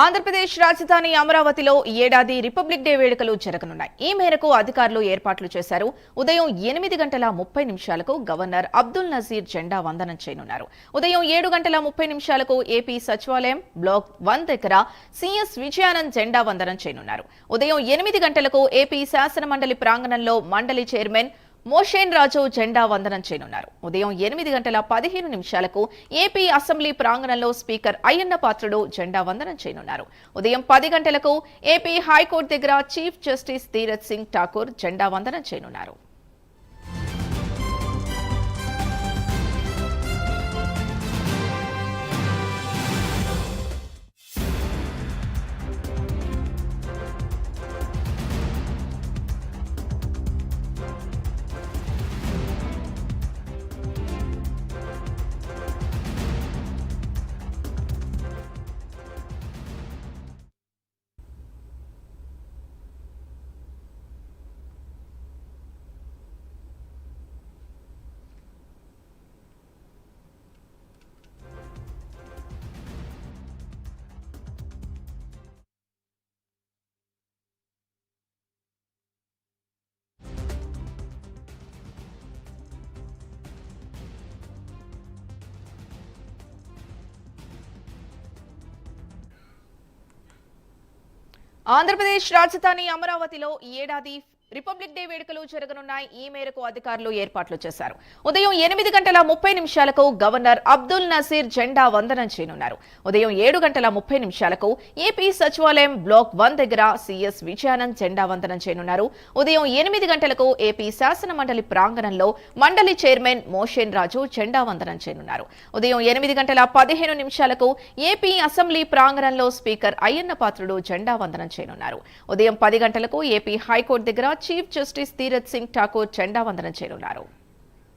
ఆంధ్రప్రదేశ్ రాజధాని అమరావతిలో ఈ ఏడాది రిపబ్లిక్ డే వేడుకలు జరగనున్నాయి. ఈ మేరకు అధికారులు ఏర్పాట్లు చేశారు. ఉదయం 8:30 గవర్నర్ అబ్దుల్ నజీర్ జెండా వందనం చేయనున్నారు. ఉదయం 7:30 ఏపీ సచివాలయం బ్లాక్ 1 దగ్గర సీఎస్ విజయానంద్ జెండా వందనం చేయనున్నారు. ఉదయం 8 గంటలకు ఏపీ శాసనమండలి ప్రాంగణంలో మండలి చైర్మన్ మోషేన్ రాజు జెండా వందనం చేయనున్నారు. ఉదయం 8:15 ఏపీ అసెంబ్లీ ప్రాంగణంలో స్పీకర్ అయ్యన్న పాత్రుడు జెండా వందనం చేయనున్నారు. ఉదయం 10 గంటలకు ఏపీ హైకోర్టు దగ్గర చీఫ్ జస్టిస్ ధీరజ్ సింగ్ ఠాకూర్ జెండా వందనం చేయనున్నారు. ఆంధ్రప్రదేశ్ రాజధాని అమరావతిలో ఈ ఏడాది రిపబ్లిక్ డే వేడుకలు జరగనున్నాయి. ఈ మేరకు అధికారులు ఏర్పాట్లు చేశారు. ఉదయం 8:30 గవర్నర్ అబ్దుల్ నజీర్ జెండా వందనం చేయనున్నారు. ఉదయం 7:30 ఏపీ సచివాలయం బ్లాక్ 1 దగ్గర సీఎస్ విజయానంద్ జెండా వందనం చేయనున్నారు. ఉదయం 8 గంటలకు ఏపీ శాసనమండలి ప్రాంగణంలో మండలి చైర్మన్ మోషేన్ రాజు జెండా వందనం చేయనున్నారు. ఉదయం 8:15 ఏపీ అసెంబ్లీ ప్రాంగణంలో స్పీకర్ అయ్యన్న పాత్రుడు జెండా వందనం చేయనున్నారు. ఉదయం 10 గంటలకు ఏపీ హైకోర్టు దగ్గర చీఫ్ జస్టిస్ ధీరజ్ సింగ్ ఠాకూర్ జెండా వందనం చేయనున్నారు.